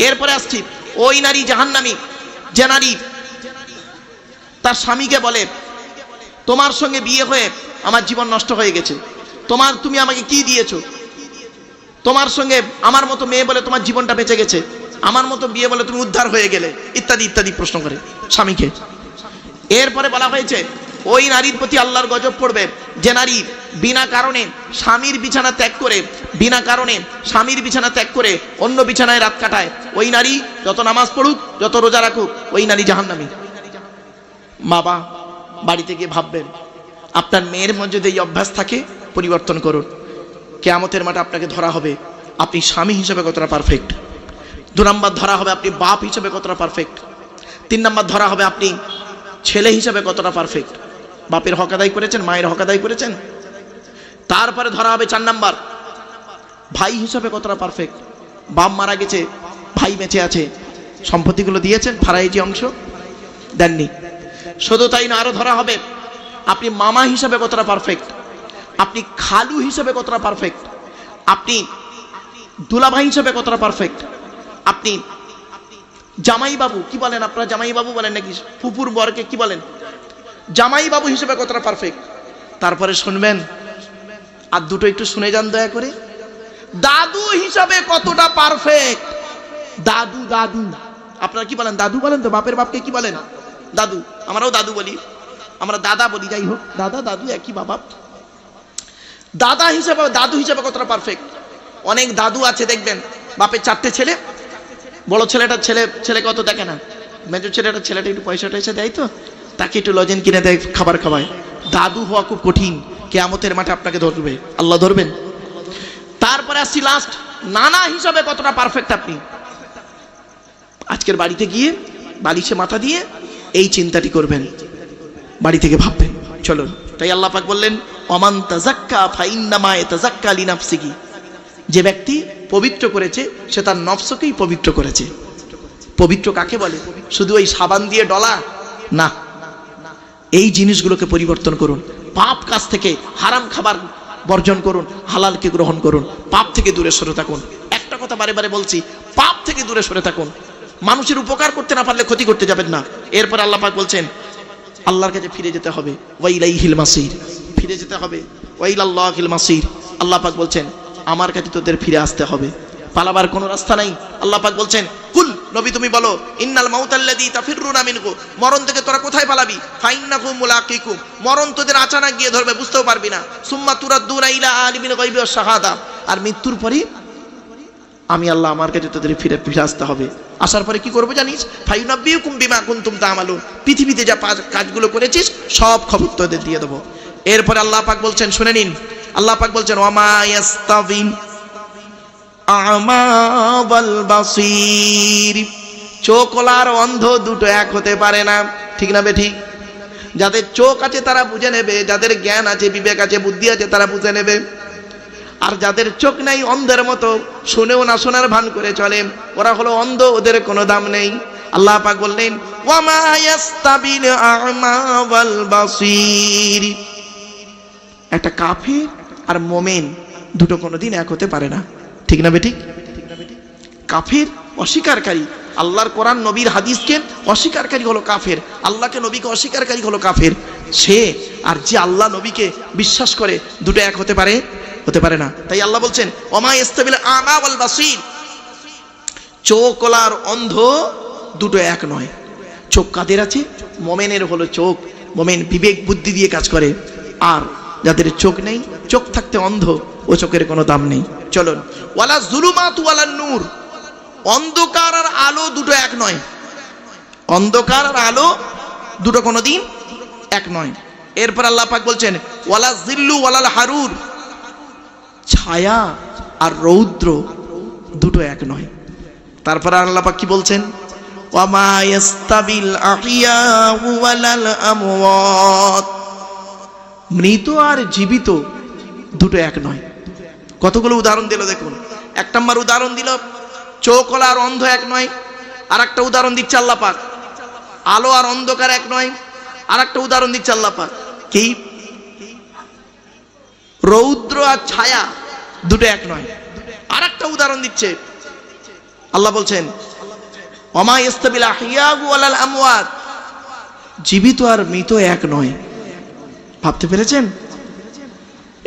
এরপরে আসছি, ওই নারী জাহান্নামী যে নারী তার স্বামীকে বলে তোমার সঙ্গে বিয়ে হয়ে আমার জীবন নষ্ট হয়ে গেছে, তুমি আমাকে কি দিয়েছো, তোমার সঙ্গে আমার মতো মেয়ে বলে তোমার জীবনটা বেঁচে গেছে, আমার মতো বিয়ে বলে তুমি উদ্ধার হয়ে গেলে, ইত্যাদি ইত্যাদি প্রশ্ন করে স্বামীকে। এরপরে বলা হয়েছে ওই নারীর প্রতি আল্লাহর গজব পড়বে যে নারী বিনা কারণে স্বামীর বিছানা ত্যাগ করে, বিনা কারণে স্বামীর বিছানা ত্যাগ করে অন্য বিছানায় রাত কাটায়। ওই নারী যত নামাজ পড়ুক, যত রোজা রাখুক, ওই নারী জাহান্নামী। বাবা বাড়িতে গিয়ে ভাববেন, আপনার মেয়ের মধ্যে যদি এই অভ্যাস থাকে পরিবর্তন করুন। কিয়ামতের মাঠে আপনাকে ধরা হবে আপনি স্বামী হিসেবে কতটা পারফেক্ট। 2 নম্বর ধরা হবে আপনি বাপ হিসেবে কতটা পারফেক্ট। 3 নম্বর ধরা হবে আপনি ছেলে হিসেবে কতটা পারফেক্ট, বাপের হক আদায় করেছেন, মায়ের হক আদায় করেছেন। তারপরে ধরা হবে 4 নম্বর ভাই হিসেবে কতটা পারফেক্ট, বাপ মারা গেছে ভাই বেঁচে আছে, সম্পত্তিগুলো দিয়েছেন, ফারাইজি অংশ দেননি। শুধু তাই না, আরো ধরা হবে আপনি মামা হিসেবে কতটা পারফেক্ট, আপনি খালু হিসেবে কতটা পারফেক্ট, আপনি দুলাভাই হিসেবে কতটা পারফেক্ট, আপনি জামাই বাবু কি বলেন, আপনারা জামাই বাবু বলেন নাকি, ফুপুর বরকে কি বলেন, জামাই বাবু হিসেবে কতটা পারফেক্ট। তারপরে শুনবেন, আর দুটো একটু শুনে যান দয়া করে, দাদু হিসাবে কতটা পারফেক্ট। দাদু দাদু আপনারা কি বলেন, দাদু বলেন তো, বাপের বাপকে কি বলেন, দাদু। আমরাও দাদু বলি, আমরা দাদা বলি, যাই হোক দাদা দাদু একই বাবা। দাদা হিসাবে, দাদু হিসাবে কতটা পারফেক্ট। অনেক দাদু আছে দেখবেন বাপের 4টে ছেলে, বড় ছেলেটা ছেলেকে অত দেখে না, মেজর ছেলেটা একটু পয়সা টয়সা দেয় তো, তাকে একটু লজেন কিনে দেয়, খাবার খাওয়ায়। দাদু হওয়া খুব কঠিন, কিয়ামতের মাঠে আপনাকে ধরবে, আল্লাহ ধরবেন। তারপরে আসছি লাস্ট, নানা হিসাবে কতটা পারফেক্ট আপনি। আজকের বাড়িতে গিয়ে বালিশে মাথা দিয়ে এই চিন্তাটি করবেন, বাড়ি থেকে ভাববেন। চলুন, তাই আল্লাহ পাক বললেন ওমান তাযাক্কা ফাইন্নামা ইয়াতাযাক্কা লিনাফসিহি, যে ব্যক্তি পবিত্র করেছে সে তার নফসকেই পবিত্র করেছে। পবিত্র কাকে বলে? শুধু ওই সাবান দিয়ে ডলা না, এই জিনিসগুলোকে পরিবর্তন করুন। পাপ কাজ থেকে, হারাম খাবার বর্জন করুন, হালালকে গ্রহণ করুন, পাপ থেকে দূরে সরে থাকুন। একটা কথা বারে বারে বলছি, পাপ থেকে দূরে সরে থাকুন। মানুষের উপকার করতে না পারলে ক্ষতি করতে যাবেন না। এরপর আল্লাহ পাক বলছেন আল্লাহর কাছে ফিরে যেতে হবে, ওয়াইলাইহিল মাসির, ফিরে যেতে হবে, ওয়াইলাল্লাহিল মাসির। আল্লাহ পাক বলছেন আমার কাছে তোদের ফিরে আসতে হবে, পালাবার কোনো রাস্তা নাই। আল্লাহ পাক বলছেন কুল, নবী তুমি বলো, ইন্নাল মাউতাল্লাযী তাফিররুনা মিনহু, মরণ থেকে তোরা কোথায় পালাবি, ফাইন্নাকুম মুলাকিকুম, মরণ তোদের আচানক গিয়ে ধরবে, বুঝতেও পারবি না। সুম্মা তুরাদ্দুনা ইলা আলিমিল গায়বি ওয়াশ শাহাদা, আর মৃত্যুর পরে আমি আল্লাহ আমার কাছে তোদের ফিরে আসতে হবে। আসার পরে কি করবো জানিস, ফায়ুনাব্বিউকুম বিমা কুনতুম তা'মালুন, পৃথিবীতে যা কাজগুলো করেছিস সব খবর তোদের দিয়ে দেবো। এরপরে আল্লাহ পাক বলছেন, শুনে নিন, আল্লাহ পাক বলছেন ওয়ামা ইয়াস্তাবিল আ'মা ওয়াল বাসীর, চোখওয়ালা আর অন্ধ দুটো এক হতে পারে না, ঠিক না বেঠিক? যাদের চোখ আছে তারা বুঝে নেবে, যাদের জ্ঞান আছে, বিবেক আছে, বুদ্ধি আছে, তারা বুঝে নেবে। আর যাদের চোখ নাই, অন্ধের মতো শুনেও না শোনার ভান করে চলে, ওরা হলো অন্ধ, ওদের কোনো দাম নেই। আল্লাহ পাক বললেন ওয়ামা ইয়াস্তাবিল আ'মা ওয়াল বাসীর, একটা কাফির আর মুমিন দুটো কোনোদিন এক হতে পারে না, ঠিক না বেঠিক? কাফির অস্বীকারী, আল্লাহর কোরআন নবীর হাদিসকে অস্বীকারী হলো কাফের, আল্লাহকে নবীকে অস্বীকারী হলো কাফের। সে আর যে আল্লাহ নবীকে বিশ্বাস করে, দুটো এক হতে পারে না। তাই আল্লাহ বলছেন ওমা ইস্তাবিল আ'মা ওয়াল বাসীর, চোখওয়ালা আর অন্ধ দুটো এক নয়। চোখ কাদের আছে? মুমিনের হলো চোখ, মুমিন বিবেক বুদ্ধি দিয়ে কাজ করে। আর যাদের চোখ নেই, চোখ থাকতে অন্ধ, ও চোখের কোনো দাম নেই। চলুন, ওয়ালা যুলুমাতু ওয়ালা নূর, অন্ধকার আর আলো দুটো এক নয়, অন্ধকার আর আলো দুটো কোনোদিন এক নয়। এরপর আল্লাহ পাক বলছেন ওয়ালা জিল্লু ওয়ালাল হারুর, ছায়া আর রৌদ্র দুটো এক নয়। তারপর আল্লাহ পাক কি বলছেন ওয়ামা ইয়াস্তাবিল আহইয়া ওয়ালাল আমওয়াত, মৃত আর জীবিত দুটো এক নয়। কতগুলো উদাহরণ দিল দেখুন। 1 নম্বর উদাহরণ দিল চোখওয়ালা আর অন্ধ এক নয়। আর একটা উদাহরণ দিচ্ছে আল্লাহ পাক, আলো আর অন্ধকার এক নয়। আর একটা উদাহরণ দিচ্ছে আল্লাহ পাক, কি রৌদ্র আর ছায়া দুটো এক নয়। আর একটা উদাহরণ দিচ্ছে আল্লাহ, বলছেন ওমা ইস্তাবিল আহিয়াউ ওয়ালাল আমওয়াত, জীবিত আর মৃত এক নয়। ভাবতে পেরেছেন?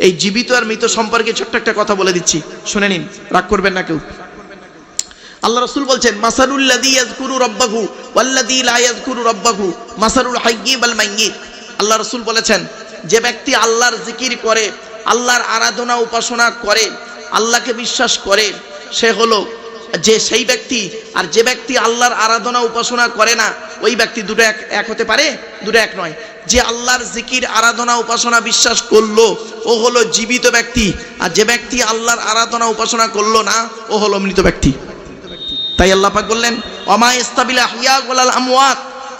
এই জীবিত আর মৃত সম্পর্কে ছোট্ট একটা কথা বলে দিচ্ছি, শুনে নিন, রাগ করবেন না কেউ। আল্লাহ রাসূল বলছেন, মাসালুল লাযী ইয়াযকুরু রাব্বাহু ওয়াল্লাযী লা ইয়াযকুরু রাব্বাহু মাসালুল হাইয়্যি ওয়াল মাইয়্যিত। আল্লাহ রাসূল বলেছেন, যে ব্যক্তি আল্লাহর জিকির করে, আল্লাহর আরাধনা উপাসনা করে, আল্লাহকে বিশ্বাস করে, সে হলো যে সেই ব্যক্তি। আর যে ব্যক্তি আল্লাহর আরাধনা উপাসনা করে না, ওই ব্যক্তি দুটো এক হতে পারে? দুটো এক নয়। যে আল্লাহর জিকির আরাধনা উপাসনা বিশ্বাস করলো, ও হলো জীবিত ব্যক্তি। আর যে ব্যক্তি আল্লাহর আরাধনা উপাসনা করলো না, ও হলো মৃত ব্যক্তি। তাই আল্লাহ পাক বললেন, ওমা ইস্তাবিল আহিয়াউ ওয়ালাল আমওয়াত।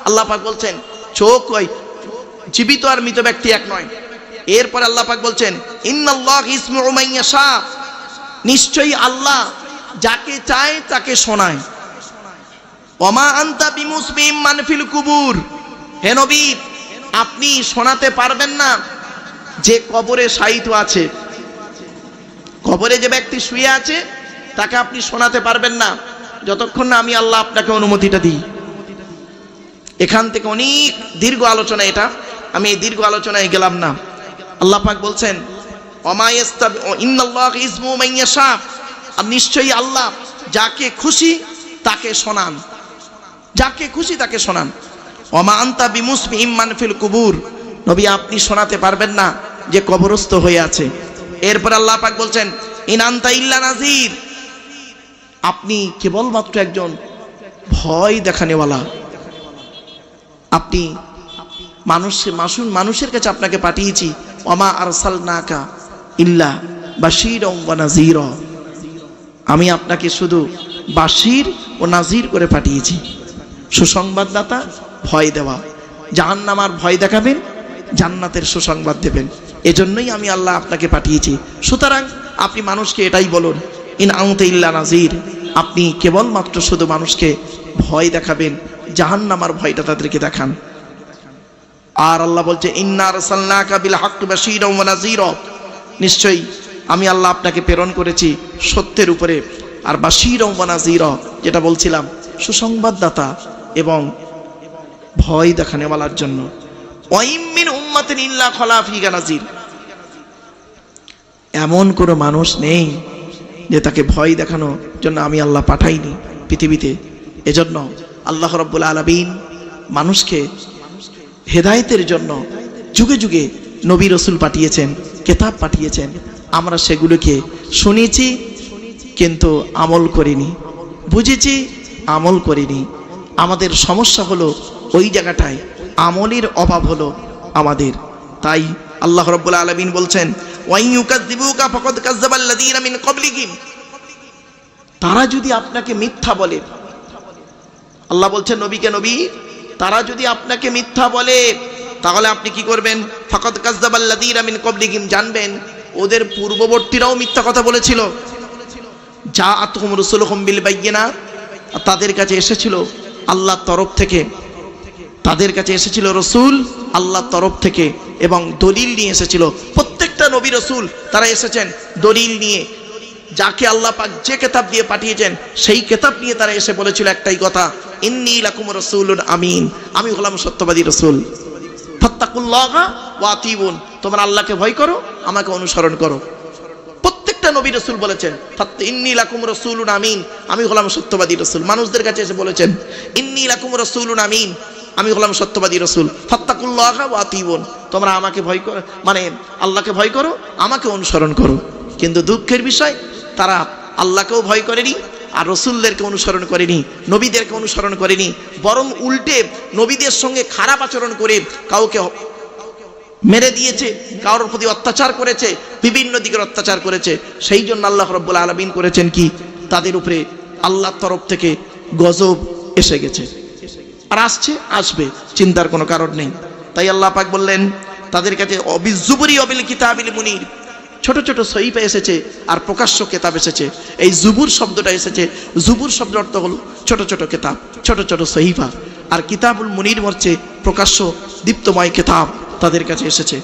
আল্লাহ পাক বলছেন, চোখ ওই জীবিত আর মৃত ব্যক্তি এক নয়। এরপর আল্লাহ পাক বলছেন, ইন্নাল্লাহ ইসমাউ মান ইয়াশা, নিশ্চয়ই আল্লাহ যাকে চায় তাকে শোনায়। ওমা আনতা বিমুসমিম মান ফিল কুবুর, হে নবী আপনি শোনাতে পারবেন না যে কবরে শায়িত আছে। কবরে যে ব্যক্তি শুয়ে আছে তাকে আপনি শোনাতে পারবেন না যতক্ষণ না আমি আল্লাহ আপনাকে অনুমতিটা দিই। এখান থেকে অনেক দীর্ঘ আলোচনা, এটা আমি এই দীর্ঘ আলোচনায় গেলাম না। আল্লাহ পাক বলছেন, ওমা ইস্তাব ইন্নাল্লাহ ইসমাউ মান ইয়াশা, আর নিশ্চয়ই আল্লাহ যাকে খুশি তাকে শোনান, যাকে খুশি তাকে শোনান। ওমা আনতা বিমুসমিম মান ফিল কুবুর, নবী আপনি শোনাতে পারবেন না যে কবরস্থ হয়ে আছে। এরপর আল্লাহ পাক বলছেন, ইন আনতা ইল্লা নাযীর, আপনি কেবলমাত্র একজন ভয় দেখানেওয়ালা। আপনি মানুষের কাছে আপনাকে পাঠিয়েছি, ওমা আরসালনাকা ইল্লা বাশীরাও ওয়া নাযীরা, আমি আপনাকে শুধু বাশীর ও নাযীর করে পাঠিয়েছি, সুসংবাদদাতা, ভয় দেওয়া। জাহান্নামার ভয় দেখাবেন, জান্নাতের সুসংবাদ দেবেন। এজন্যই আমি আল্লাহ আপনাকে পাঠিয়েছি। সুতরাং আপনি মানুষকে এটাই বলুন, ইন আনতা ইল্লা নাযীর, আপনি কেবলমাত্র শুধু মানুষকে ভয় দেখাবেন, জাহান্নামার ভয়টা তাদেরকে দেখান। আর আল্লাহ বলছে, ইন্না আরসালনাকা বিল হাক্কি বাশীরাও ওয়া নাযীরা, নিশ্চয়ই আমি আল্লাহ আপনাকে প্রেরণ করেছি সত্যের উপরে, আর বাশীরাও ওয়া নাযীরা যেটা বলছিলাম, সুসংবাদদাতা এবং ভয় দেখানেওয়ালার জন্য। ওয়াইম মিন উম্মাতিন ইল্লা খালা ফিহা নাযীর, এমন কোনো মানুষ নেই যে তাকে ভয় দেখানোর জন্য আমি আল্লাহ পাঠাইনি পৃথিবীতে। এজন্য আল্লাহ রাব্বুল আলামিন মানুষকে হেদায়েতের জন্য যুগে যুগে নবী রাসূল পাঠিয়েছেন, কিতাব পাঠিয়েছেন। আমরা সেগুলোকে শুনেছি কিন্তু আমল করিনি, বুঝেছি আমল করিনি। আমাদের সমস্যা হলো ওই জায়গাটায় আমলের অভাব হলো আমাদের। তাই আল্লাহ রাব্বুল আলামিন বলছেন, ওয়া ইউকাযযিবুকা ফাকাদ কাযযাবাল্লাযীনা মিন ক্বাবলিহিম, তারা যদি আপনাকে মিথ্যা বলে, আল্লাহ বলছেন নবীকে, নবী তারা যদি আপনাকে মিথ্যা বলে তাহলে আপনি কি করবেন? ফাকাদ কাযযাবাল্লাযীনা মিন ক্বাবলিহিম, জানবেন ওদের পূর্ববর্তীরাও মিথ্যা কথা বলেছিল। জাআতুহুম রাসূলুহুম বিল বায়্যিনাত, তাদের কাছে এসেছিল আল্লাহর তরফ থেকে, তাদের কাছে এসেছিল রসুল আল্লাহর তরফ থেকে এবং দলিল নিয়ে এসেছিল। প্রত্যেকটা নবী রসুল তারা এসেছেন দলিল নিয়ে, যাকে আল্লাহ পাক যে কিতাব দিয়ে পাঠিয়েছেন সেই কিতাব নিয়ে তারা এসে বলেছিল একটাই কথা, ইন্নী লাকুম রাসূলুন আমিন, আমি হলাম সত্যবাদী রসুল। ফাত্তাকুল্লাহা ওয়া আতিউন, তোমরা আল্লাহকে ভয় করো, আমাকে অনুসরণ করো। প্রত্যেকটা নবী রসুল বলেছেন ইন্নী লাকুম রাসূলুন আমিন, আমি হলাম সত্যবাদী রসুল। মানুষদের কাছে এসে বলেছেন ইন্নী লাকুম রাসূলুন আমিন, আমি হলাম সত্যবাদী রসুল। ফাত্তাকুল্লাহা ওয়া আতিউন, তোমরা আমাকে ভয় করো, মানে আল্লাহকে ভয় করো, আমাকে অনুসরণ করো। কিন্তু দুঃখের বিষয়, তারা আল্লাহকেও ভয় করেনি আর রসুলদেরকে অনুসরণ করেনি, নবীদেরকে অনুসরণ করেনি, বরং উল্টে নবীদের সঙ্গে খারাপ আচরণ করে কাউকে মেরে দিয়েছে, কারোর প্রতি অত্যাচার করেছে, বিভিন্ন দিকের অত্যাচার করেছে। সেই জন্য আল্লাহ রাব্বুল আলামিন করেছেন কি, তাদের উপরে আল্লাহর তরফ থেকে গজব এসে গেছে, আর আসবে, চিন্তার কোনো কারণ নেই। তাই আল্লাহ পাক বললেন তাদের কাছে অবিজুবরি অবিল কিতাবিল মুনির, ছোট ছোট সহিফা এসেছে আর প্রকাশ্য কিতাব এসেছে। এই জুবুর শব্দটা এসেছে, জুবুর শব্দ অর্থ হলো ছোট ছোট কিতাব, ছোট ছোট সহিফা, আর কিতাবুল মুনির হচ্ছে প্রকাশ্য দীপ্তময় কিতাব তাদের কাছে এসেছে।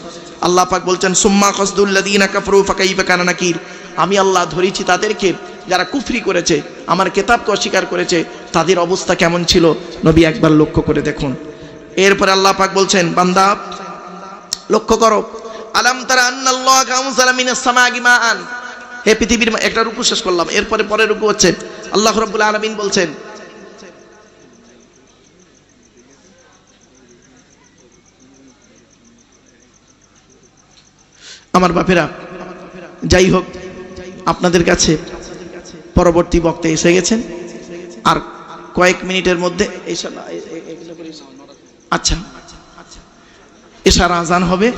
আল্লাহ পাক বলছেন, সুম্মা কসদুল্লাযীনা কাফারু ফাকাইফা কানা নাকির, আমি আল্লাহ ধরেছি তাদেরকে যারা কুফরি করেছে, আমার কিতাবকে অস্বীকার করেছে, তাদের অবস্থা কেমন ছিল নবী একবার লক্ষ্য করে দেখুন। এরপরে আল্লাহ পাক বলছেন, বান্দা লক্ষ্য করো, আলাম তারা আন্নাল্লাহা আনজালা মিনাস সামাই মাআন, হে পৃথিবীর, একটা রুকু শেষ করলাম, এরপরে পরের রুকু হচ্ছে আল্লাহ রাব্বুল আলামিন বলছেন, আমার বাপেরা, যাই হোক আপনাদের কাছে পরবর্তী বক্তা এসে গেছেন, আর কয়েক মিনিটের মধ্যে আচ্ছা এশার আজান হবে,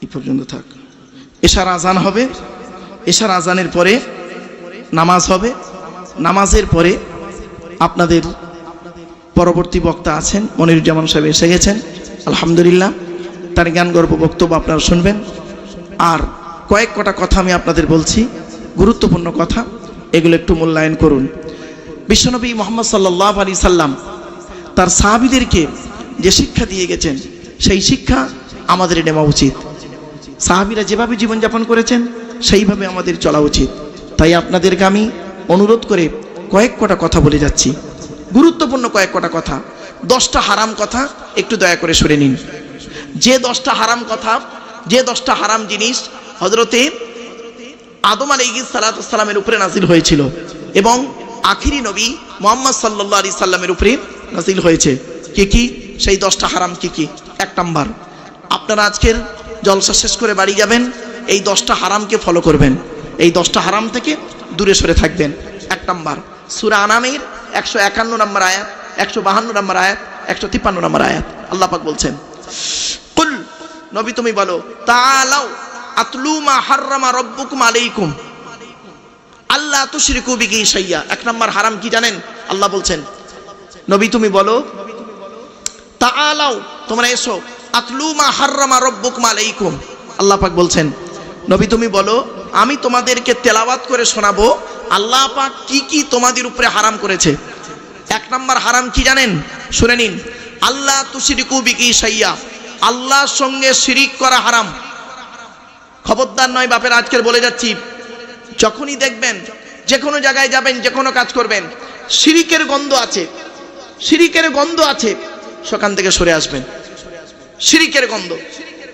এই পর্যন্ত থাক, এশার আজান হবে, এশার আজানের পরে নামাজ হবে, নামাজের পরে আপনাদের পরবর্তী বক্তা আছেন মনিরুজ্জামান সাহেব এসে গেছেন, আলহামদুলিল্লাহ, তার জ্ঞানগর্ভ বক্তব্য আপনারা শুনবেন। আর কয়েক কটা কথা আমি আপনাদের বলছি, গুরুত্বপূর্ণ কথা, এগুলো একটু মূল্যায়ন করুন। বিশ্বনবী মুহাম্মদ সাল্লাল্লাহু আলাইহি সাল্লাম তার সাহাবীদেরকে যে শিক্ষা দিয়ে গেছেন, সেই শিক্ষা আমাদের নেওয়া উচিত। সাহাবীরা যেভাবে জীবনযাপন করেছেন সেইভাবে আমাদের চলা উচিত। তাই আপনাদেরকে আমি অনুরোধ করে কয়েক কটা কথা বলে যাচ্ছি, গুরুত্বপূর্ণ কয়েক কটা কথা। 10টা হারাম কথা একটু দয়া করে শুনে নিন। যে 10টা হারাম কথা, যে 10টা হারাম জিনিস হযরতে আদম আলাইহিস সালামের উপরে নাজিল হয়েছিল এবং আখিরি নবী মুহাম্মদ সাল্লাল্লাহু আলাইহি সাল্লামের উপরে নাজিল হয়েছে। কি কি সেই 10টা হারাম কি কি? 1 নাম্বার, আপনারা আজকের জলসা শেষ করে বাড়ি যাবেন, এই 10টা হারামকে ফলো করবেন, এই 10টা হারাম থেকে দূরে সরে থাকবেন। 1 নাম্বার, সূরা আনামের 151 নম্বর আয়াত, 152 নম্বর আয়াত, 153 নম্বর আয়াত, আল্লাহ পাক বলছেন, কুল, নবী তুমি বলো, তাআলাউ আতলু মা হাররামা রাব্বুকুম আলাইকুম আল্লাহ তুশরিকু বিহি শাইয়া। 1 নাম্বার হারাম কি জানেন? আল্লাহ বলছেন, নবী তুমি বলো, তাআলাউ, তোমরা এসো, আতলু মা হাররামা রাব্বুকুম আলাইকুম, আল্লাহ পাক বলছেন, নবী তুমি বলো, আমি তোমাদেরকে তেলাওয়াত করে শোনাবো আল্লাহ পাক কি কি তোমাদের উপরে হারাম করেছে। 1 নাম্বার হারাম কি জানেন? শুনে নিন, আল্লাহ তুশরিকু বিহি শাইয়া, আল্লাহর সঙ্গে শিরিক করা হারাম। খবরদার নয় বাপের, আজকের বলে যাচ্ছি, যখনই দেখবেন যে কোনো জায়গায় যাবেন, যে কোনো কাজ করবেন, শিরিকের গন্ধ আছে, শিরিকের গন্ধ আছে, সেখান থেকে সরে আসবেন। শিরিকের গন্ধ।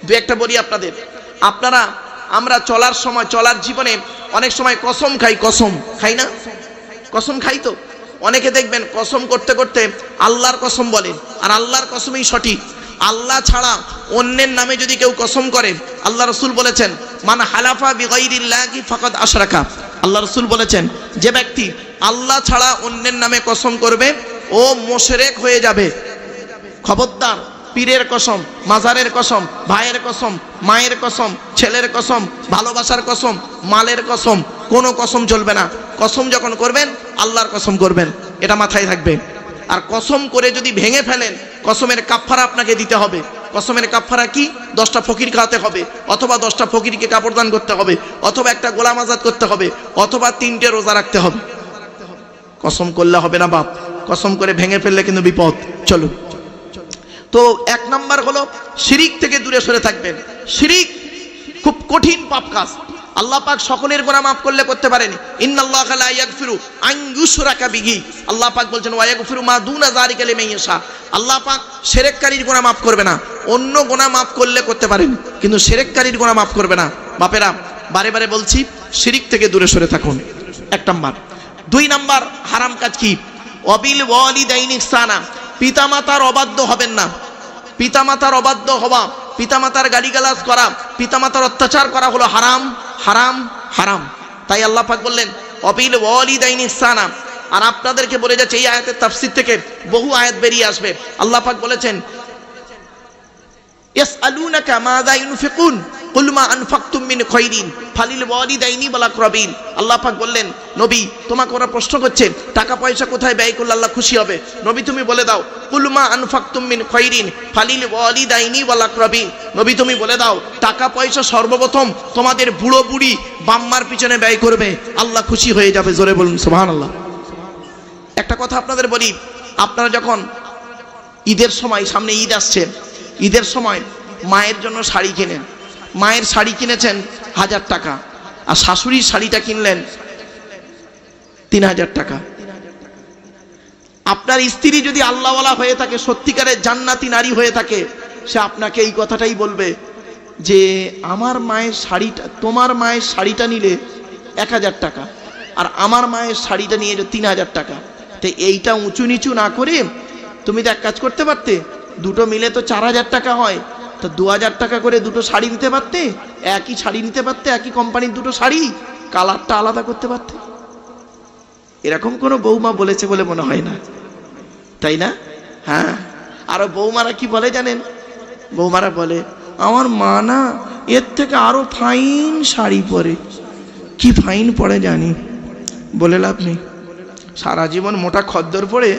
দু একটা বলি আপনাদের, আপনারা, আমরা চলার সময়, চলার জীবনে অনেক সময় কসম খাই, কসম খাই না? কসম খাই তো। অনেকে দেখবেন কসম করতে করতে আল্লাহর কসম বলেন, আর আল্লাহর কসমই সঠিক। আল্লাহ ছাড়া অন্যের নামে যদি কেউ কসম করে, আল্লাহ রাসূল বলেছেন, মান হালাফা বিগাইরিল্লাহি ফাকাদ আশরাকা, আল্লাহ রাসূল বলেছেন, যে ব্যক্তি আল্লাহ ছাড়া অন্যের নামে কসম করবে ও মুশরিক হয়ে যাবে। খবরদার, পীরের কসম, মাজারের কসম, ভাইয়ের কসম, মায়ের কসম, ছেলের কসম, ভালোবাসার কসম, মালের কসম, কোনো কসম চলবে না। কসম যখন করবেন আল্লাহর কসম করবেন, এটা মাথায় থাকবে। আর কসম করে যদি ভেঙে ফেলেন, কসমের কাফারা আপনাকে দিতে হবে। কসমের কাফারা কি? 10টা ফকির খাওয়াতে হবে, অথবা 10টা ফকিরকে কাপড় দান করতে হবে, অথবা একটা গোলাম আজাদ করতে হবে, অথবা 3টে রোজা রাখতে হবে। কসম করলে হবে না বাপ, কসম করে ভেঙে ফেললে কিন্তু বিপদ। চলো, তো 1 নাম্বার হলো শিরিক থেকে দূরে সরে থাকবেন। শিরিক খুব কঠিন পাপ কাজ। আল্লাহ পাক সকলের গুনাহ মাফ করলে করতে পারেন। ইন্নাল্লাহা লা ইয়াগফিরু আন ইউশরাকা বিহি, আল্লাহ পাক বলছেন, ওয়া ইয়াগফিরু মা দুনা যালিকা লিমান ইয়াশা। আল্লাহ পাক শিরককারীর গুনাহ মাফ করবে না। অন্য গুনাহ মাফ করলে করতে পারেন, কিন্তু শিরককারীর গুনাহ মাফ করবে না। বাপেরা, বারে বারে বলছি, শিরিক থেকে দূরে সরে থাকুন। 1 নাম্বার। 2 নাম্বার হারাম কাজ কি? ওয়াবিল ওয়ালিদাইনি ইহসানা, পিতামাতার অবাধ্য হবেন না। পিতামাতার অবাধ্য হওয়া, পিতামাতার গালিগালাজ করা, পিতামাতার অত্যাচার করা হলো হারাম, হারাম, হারাম। তাই আল্লাহ পাক বললেন, ওয়াবিল ওয়ালিদাইনি ইহসানা। আর আপনাদেরকে বলে যাচ্ছে, এই আয়াতের তাফসীর থেকে বহু আয়াত বেরিয়ে আসবে। আল্লাহ পাক বলেছেন, ইয়াসআলুনাকা মাযা ইউনফিকুন কুল মা আনফাকতুম মিন খায়রিন ফালিল ওয়ালিদাইনি ওয়াল আকরাবিন। আল্লাহ পাক বললেন, নবী তোমাকে ওরা প্রশ্ন করছে টাকা পয়সা কোথায় ব্যয় করলে আল্লাহ খুশি হবে। নবী তুমি বলে দাও, কুল মা আনফাকতুম মিন খায়রিন ফালিল ওয়ালিদাইনি ওয়াল আকরাবিন। নবী তুমি বলে দাও, টাকা পয়সা সর্বপ্রথম তোমাদের বুড়ো বুড়ি বাম্মার পিছনে ব্যয় করবে, আল্লাহ খুশি হয়ে যাবে। জোরে বলুন সুবহানাল্লাহ। একটা কথা আপনাদের বলি, আপনারা যখন ঈদের সময়, সামনে ঈদ আসছে, ঈদের সময় মায়ের জন্য শাড়ি কেনেন, মায়ের শাড়ি কিনেছেন 1000 টাকা, আর শাশুড়ির শাড়িটা কিনলেন 3000 টাকা। আপনার স্ত্রী যদি আল্লাহওয়ালা হয়ে থাকে, সত্যিকারের জান্নাতি নারী হয়ে থাকে, সে আপনাকে এই কথাটাই বলবে যে আমার মায়ের শাড়িটা, তোমার মায়ের শাড়িটা নিলে 1000 টাকা, আর আমার মায়ের শাড়িটা নিয়ে 3000 টাকা। তো এইটা উঁচু নিচু না করে তুমি তো এক কাজ করতে পারতে, দুটো মিলে তো 4000 টাকা হয়, তো 2000 টাকা করে দুটো শাড়ি নিতে পারতে, একই শাড়ি নিতে পারতে, একই কোম্পানির দুটো শাড়ি, কালারটা আলাদা করতে পারতে। এরকম কোনো বৌমা বলেছে বলে মনে হয় না, তাই না? হ্যাঁ। আরো বৌমারা কি বলে জানেন? বৌমারা বলে আমার মা না এর থেকে আরো ফাইন শাড়ি পরে। কি ফাইন পরে জানি, বলে লাভ নেই। সারা জীবন মোটা খদ্দর পরে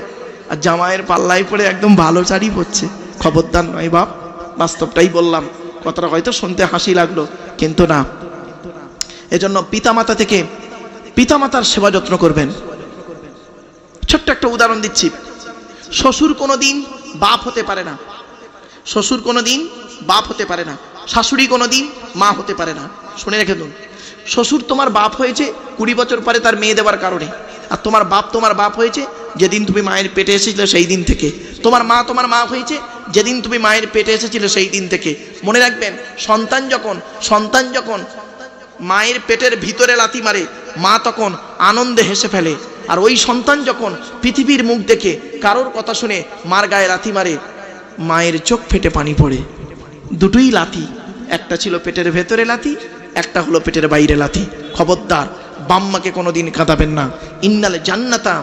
আর জামাইয়ের পাল্লায় পরে একদম ভালো শাড়ি পরছে। খবরদার নয় বাপ, বাস্তবটাই বললাম। কথাটা হয়তো শুনতে হাসি লাগলো, কিন্তু না। এজন্য পিতামাতা থেকে পিতামাতার সেবা যত্ন করবেন। ছোট্ট একটা উদাহরণ দিচ্ছি। শ্বশুর কোনোদিন বাপ হতে পারে না, শ্বশুর কোনোদিন বাপ হতে পারে না, শাশুড়ি কোনোদিন মা হতে পারে না। শুনে রেখে দিন, শ্বশুর তোমার বাপ হয়েছে 20 বছর পরে তার মেয়ে দেওয়ার কারণে, আর তোমার বাপ হয়েছে যেদিন তুমি মায়ের পেটে এসেছিলে সেই দিন থেকে। তোমার মা হয়েছে যেদিন তুমি মায়ের পেটে এসেছিলে সেই দিন থেকে। মনে রাখবেন, সন্তান যখন মায়ের পেটের ভিতরে লাথি মারে, মা তখন আনন্দে হেসে ফেলে। আর ওই সন্তান যখন পৃথিবীর মুখ দেখে কারোর কথা শুনে মার গায়ে লাথি মারে, মায়ের চোখ ফেটে পানি পড়ে। দুটোই লাথি, একটা ছিল পেটের ভেতরে লাথি, একটা হলো পেটের বাইরে লাথি। খবরদার বাম্মাকে কোনোদিন কাঁদাবেন না। ইন্নাল জান্নাতা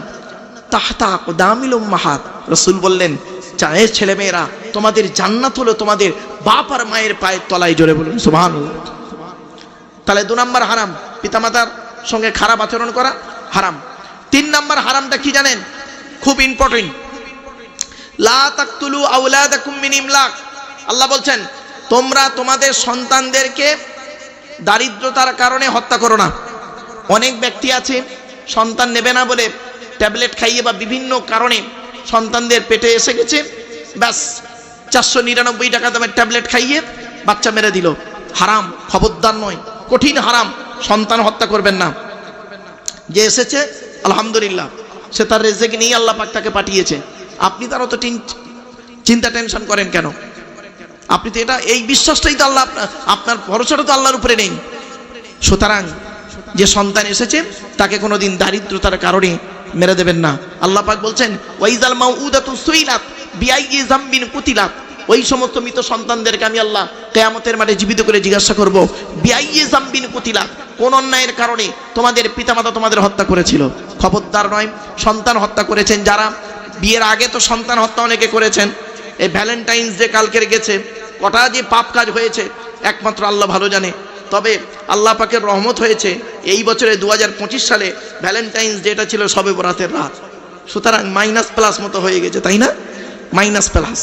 তাহতা আকদামিল উম্মাহাত। রাসূল বললেন, চায়ের ছেলে মেয়েরা, তোমাদের জান্নাত হলো তোমাদের বাপ আর মায়ের পায়ের তলায়। জোরে বলুন সুবহানাল্লাহ। তাহলে 2 নম্বর হারাম, পিতামাতার সঙ্গে খারাপ আচরণ করা হারাম। 3 নম্বর হারামটা কি জানেন? খুব ইম্পর্টেন্ট। লা তাকতুলু আওলাদাকুম মিন ইমলাক। আল্লাহ বলছেন, তোমরা তোমাদের সন্তানদেরকে দারিদ্রতার কারণে হত্যা করো না। অনেক ব্যক্তি আছে সন্তান নেবে না বলে ট্যাবলেট খাইয়ে বা বিভিন্ন কারণে সন্তানদের পেটে এসে গেছে, ব্যাস 499 টাকা দামের ট্যাবলেট খাইয়ে বাচ্চা মেরে দিল। হারাম, খবরদার নয়, কঠিন হারাম। সন্তান হত্যা করবেন না। যে এসেছে আলহামদুলিল্লাহ, সে তার রেজেক নিয়ে আল্লাহ পাক তাকে পাঠিয়েছে। আপনি তার অত চিন্তা টেনশন করেন কেন? আপনি তো এটা, এই বিশ্বাসটাই তো আল্লাহ, আপনার ভরসাটা তো আল্লাহর উপরে নেই। সুতরাং যে সন্তান এসেছে তাকে কোনোদিন দারিদ্রতার কারণে মেরে দেবেন না। আল্লাহ পাক বলছেন, ওয়াইজাল মাউউদাতু সুইলাত বিআইয়ি যামবিন কুতিলাত। ওই সমস্ত মৃত সন্তানদেরকে আমি আল্লাহ কিয়ামতের মাঠে জীবিত করে জিজ্ঞাসা করব, বিআইয়ি যামবিন কুতিলাত, কোন অন্যায়ের কারণে তোমাদের পিতামাতা তোমাদের হত্যা করেছিল। খবরদার নয়, সন্তান হত্যা করেছেন যারা, বিয়ের আগে তো সন্তান হত্যা অনেকে করেছেন। এই ভ্যালেন্টাইন্স ডে কালকের গেছে, কটা যে পাপ কাজ হয়েছে একমাত্র আল্লাহ ভালো জানে। তবে আল্লাহ পাকের রহমত হয়েছে, এই বছরে 2025 সালে ভ্যালেন্টাইন্স ডেটা ছিল শবে বরাতের রাত। সুতরাং মাইনাস প্লাস মতো হয়ে গেছে, তাই না? Minus plus.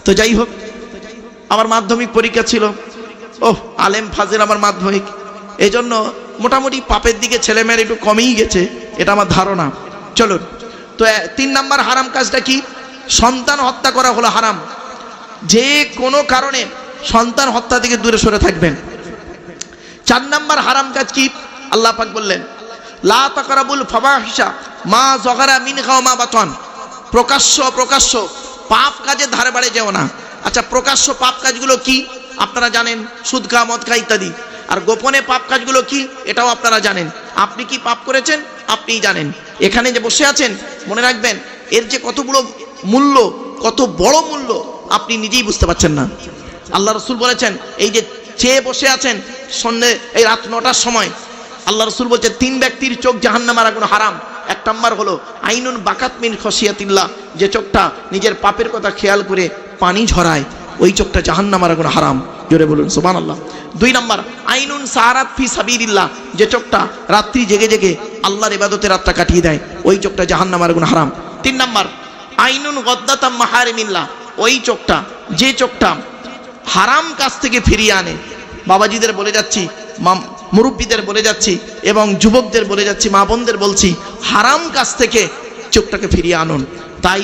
তো যাই হোক, আমার মাধ্যমিক পরীক্ষা ছিল, আলেম ফাজের আমার মাধ্যমিক, এই জন্য মোটামুটি পাপের দিকে ছেলেমেয়ের একটু কমেই গেছে, এটা আমার ধারণা। চলুন, তো 3 নম্বর হারাম কাজটা কি? সন্তান হত্যা করা হলো হারাম। যে কোনো কারণে সন্তান হত্যা থেকে দূরে সরে থাকবেন। 4 নম্বর হারাম কাজ কি? আল্লাহ পাক বললেন, লা তাকরাবুল ফাওয়াহিশা মা যাগারা মিনহা ওয়া মা বাতান। প্রকাশ্য পাপ কাজের ধারে বাড়ে যেও না। আচ্ছা, প্রকাশ্য পাপ কাজগুলো কি আপনারা জানেন? সুদ খাওয়া, মদ খাওয়া ইত্যাদি। আর গোপনে পাপ কাজগুলো কি এটাও আপনারা জানেন। আপনি কি পাপ করেছেন আপনিই জানেন। এখানে যে বসে আছেন, মনে রাখবেন এর যে কত বড় মূল্য, কত বড় মূল্য আপনি নিজেই বুঝতে পারছেন না। আল্লাহ রাসূল বলেছেন, এই যে চেয়ে বসে আছেন সন্ধ্যে এই রাত 9টার সময়, আল্লাহ রাসূল বলছেন 3 ব্যক্তির চোখ জাহান্নামের আগুন হারাম। 1 নম্বর হলো আইনুন বাকাত মিন খসিয়াতিল্লাহ, যে চোখটা নিজের পাপের কথা খেয়াল করে পানি ঝরায়, ওই চোখটা জাহান্নামের আগুন হারাম। জোরে বলুন সুবহানাল্লাহ। 2 নম্বর আইনুন সারাত ফি সাবিলিল্লাহ, যে চোখটা রাত্রি জেগে জেগে আল্লাহর ইবাদতে রাতটা কাটিয়ে দেয়, ওই চোখটা জাহান্নামের আগুন হারাম। 3 নম্বর আইনুন গদ্দাতাম মাহারিমিল্লাহ, ওই চোখটা, যে চোখটা হারাম কাজ থেকে ফিরিয়ে আনে। বাবাজিদের বলে যাচ্ছি, মুরব্বীদের বলে যাচ্ছি, এবং যুবকদের বলে যাচ্ছি, মা বোনদের বলছি, হারাম কাজ থেকে চোখটাকে ফিরিয়ে আনুন। তাই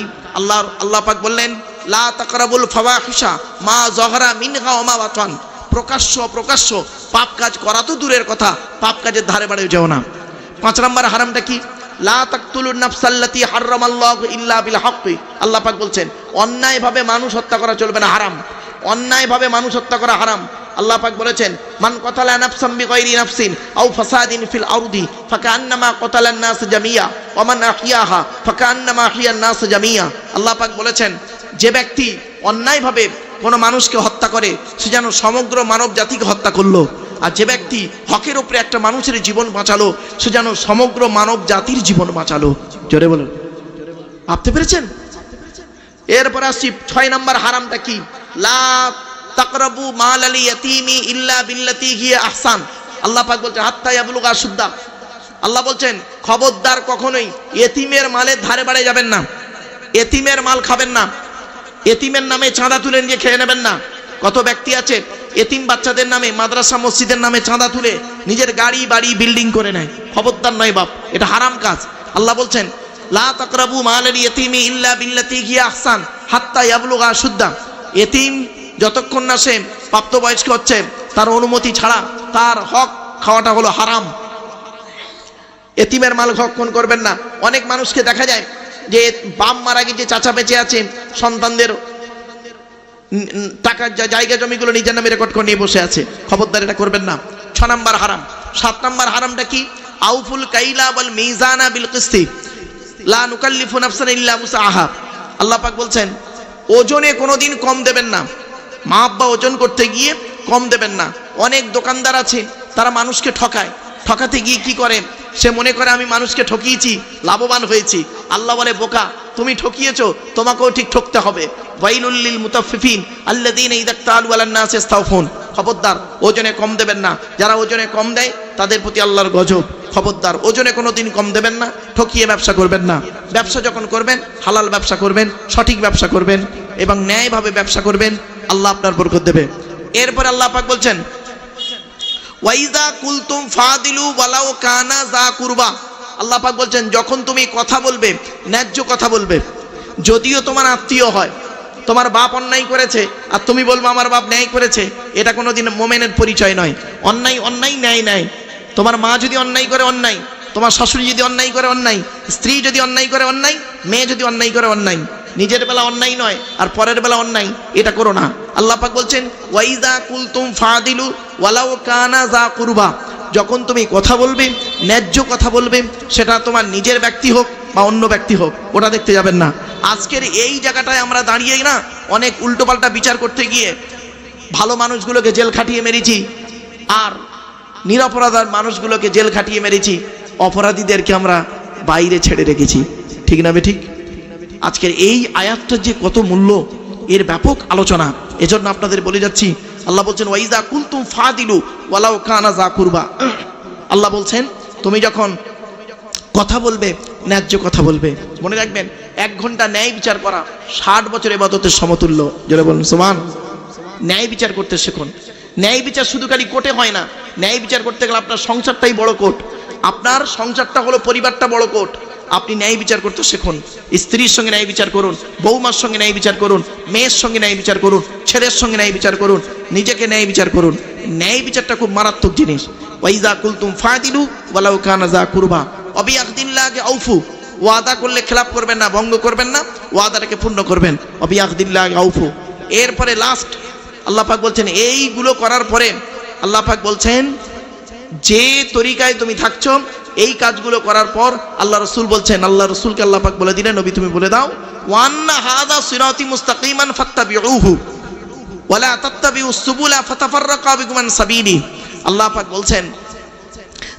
আল্লাহ পাক বললেন, লা তাকরাবুল ফাওয়াহিশা মা যাগারা মিনহা ওয়া মা বাতান। প্রকাশ্য পাপ কাজ করা তো দূরের কথা, পাপ কাজের ধারে বাড়ে যেও না। 5 নম্বর হারামটা কি? লা তাকতুলুন নাফসাল্লাতী হারামাল্লাহু ইল্লা বিল হক। আল্লাহ পাক বলছেন অন্যায়ভাবে মানুষ হত্যা করা চলবে না, হারাম। অন্যায়ভাবে মানুষ হত্যা করা হারাম। আল্লাহ পাক বলেছেন মান কতালা নাফসাম বিগাইরি নাফসিন আও ফাসাদিন ফিল আরদি ফাকান্নামা কতালান নাস জামিয়া ওয়া মান আহইয়াহা ফাকান্নামা আহইয়ান নাস জামিয়া। আল্লাহ পাক বলেছেন যে ব্যক্তি অন্যায়ভাবে কোনো মানুষকে হত্যা করে সে যেন সমগ্র মানব জাতিকে হত্যা করলো, আর যে ব্যক্তি হকের উপরে একটা মানুষের জীবন বাঁচালো সে যেন সমগ্র মানব জাতির জীবন বাঁচালো। জোরে বলুন, ভাবতে পেরেছেন? এরপর আসছি 6 নম্বর হারামটা কি? লা তাকরাবু মাল আল ইয়াতীমি ইল্লা বিল্লাতী হিয়া আহসান। আল্লাহ পাক বলছেন হাত্তা ইয়াবলুগা আশুদ্দা। আল্লাহ বলছেন খবরদার কখনোই এতিমের মালের ধারে বাড়ে যাবেন না, এতিমের মাল খাবেন না, এতিমের নামে চাঁদা তুলে নিয়ে খেয়ে নেবেন না। কত ব্যক্তি আছে এতিম বাচ্চাদের নামে মাদ্রাসা মসজিদের নামে চাঁদা তুলে নিজের গাড়ি বাড়ি বিল্ডিং করে নেয়। খবরদার নয় বাপ, এটা হারাম কাজ। আল্লাহ বলছেন লা তাকরাবু মাল আল ইয়াতীমি ইল্লা বিল্লাতী হিয়া আহসান হাত্তা ইয়াবলুগা আশুদ্দা। এতিম যতক্ষণ না সে প্রাপ্তবয়স্ক হচ্ছে তার অনুমতি ছাড়া তার হক খাওয়াটা হলো হারাম। এতিমের মাল ভক্ষণ করবেন না। অনেক মানুষকে দেখা যায় যে বাপ মারা গিয়ে যে চাচা বেঁচে আছে সন্তানদের টাকার জায়গা জমিগুলো নিজের নামে রেকর্ড করে নিয়ে বসে আছে। খবরদার এটা করবেন না। 6 নম্বর হারাম। 7 নম্বর হারামটা কি? আউফুল কাইলা ওয়াল মিজানা বিল কিসতি লা নুকাল্লিফু নাফসান ইল্লা উসআহা। আল্লাহ পাক বলছেন ওজনে কোনোদিন কম দেবেন না। মা আব্বা ওজন করতে গিয়ে কম দেবেন না। অনেক দোকানদার আছে তারা মানুষকে ঠকায়, ঠকাতে গিয়ে কি করে সে মনে করে আমি মানুষকে ঠকিয়েছি, লাভবান হয়েছি। আল্লাহ বলে বোকা, তুমি ঠকিয়েছো, তোমাকেও ঠিক ঠকতে হবে। ওয়াইলুল লিল মুতাফফিফিন আল্লাযীনা ইযা ইক্তালু আলান নাস ইস্তাওফুন। খবরদার ওজনে কম দেবেন না। যারা ওজনে কম দেয় তাদের প্রতি আল্লাহর গজব। খবরদার ওজনে কোনোদিন কম দেবেন না, ঠকিয়ে ব্যবসা করবেন না। ব্যবসা যখন করবেন হালাল ব্যবসা করবেন, সঠিক ব্যবসা করবেন এবং ন্যায়ভাবে ব্যবসা করবেন, আল্লাহ আপনার বরকত দেবে। এরপর আল্লাহ পাক বলছেন ওয়াইদা কুলতুম ফাদিলু ওয়ালাউ কানা যা কুরবা। আল্লাহ পাক বলছেন যখন তুমি কথা বলবে ন্যায্য কথা বলবে, যদিও তোমার আত্মীয় হয়। তোমার বাপ অন্যায় করেছে আর তুমি বলবো আমার বাপ ন্যায় করেছে, এটা কোনোদিন মোমেনের পরিচয় নয়। অন্যায় অন্যায়, ন্যায় ন্যায়। তোমার মা যদি অন্যায় করে অন্যায়, তোমার শাশুড়ি যদি অন্যায় করে অন্যায়, স্ত্রী যদি অন্যায় করে অন্যায়, মেয়ে যদি অন্যায় করে অন্যায়। নিজের বেলা অন্যায় নয় আর পরের বেলা অন্যায়, এটা করো না। আল্লাহ পাক বলছেন ওয়াইদা কুলতুম ফাদিলু ওয়ালাউ কানা যা কুরবা। যখন তুমি কথা বলবে ন্যায্য কথা বলবে, সেটা তোমার নিজের ব্যক্তি হোক বা অন্য ব্যক্তি হোক, ওটা দেখতে যাবেন না। আজকের এই জায়গাটায় আমরা দাঁড়িয়ে না অনেক উল্টোপাল্টা বিচার করতে গিয়ে ভালো মানুষগুলোকে জেল খাটিয়ে মেরেছি আর নিরপরাধ মানুষগুলোকে জেল খাটিয়ে মেরেছি, অপরাধীদেরকে আমরা বাইরে ছেড়ে রেখেছি। ঠিক না ঠিক? আজকের এই আয়াতটার যে কত মূল্য, এর ব্যাপক আলোচনা। এজন্য আপনাদের বলে যাচ্ছি আল্লাহ বলছেন ওয়াইদা কুলতুম ফাদিলু ওয়ালাউ কানা যা কুরবা। আল্লাহ বলছেন তুমি যখন কথা বলবে ন্যায্য কথা বলবে। মনে রাখবেন 1 ঘন্টা ন্যায় বিচার করা 60 বছর ইবাদতের সমতুল্য। যারা বলুন সুবহান। ন্যায় বিচার করতে শিখুন। ন্যায় বিচার শুধু খালি কোর্টে হয় না। ন্যায় বিচার করতে গেলে আপনার সংসারটাই বড় কোর্ট। আপনার সংসারটা হলো পরিবারটা বড় কোর্ট। আপনি ন্যায় বিচার করতে শিখুন। স্ত্রীর সঙ্গে ন্যায় বিচার করুন, বৌমার সঙ্গে ন্যায় বিচার করুন, মেয়ের সঙ্গে ন্যায় বিচার করুন, ছেলের সঙ্গে ন্যায় বিচার করুন, নিজেকে ন্যায় বিচার করুন। ন্যায় বিচারটা খুব মারাত্মক জিনিস। ওয়াইজা কুলতুম ফাদিলু ওয়ালাউ কানা যা কুরবা অবিয়াকদিল্লাহি আউফু। ওয়াদা করলে খেলাপ করবেন না, ভঙ্গ করবেন না, ওয়াদাটাকে পূর্ণ করবেন। অবিয়াকদিল্লাহি আউফু। এরপরে লাস্ট আল্লাহ পাক বলছেন এইগুলো করার পরে আল্লাহ পাক বলছেন যে তরিকায় তুমি থাকছো এই কাজগুলো করার পর আল্লাহ রাসূল বলছেন, আল্লাহ রাসূলকে আল্লাহ পাক বলে দিলেন নবী তুমি বলে দাও ওয়ান্না হাযা সিরাতি মুস্তাকিমান ফাত্তাবিউহু ওয়ালা তাত্তাবিউস সুবুলা ফাতাফাররাকা বিকুম আন সাবিলি। আল্লাহ পাক বলছেন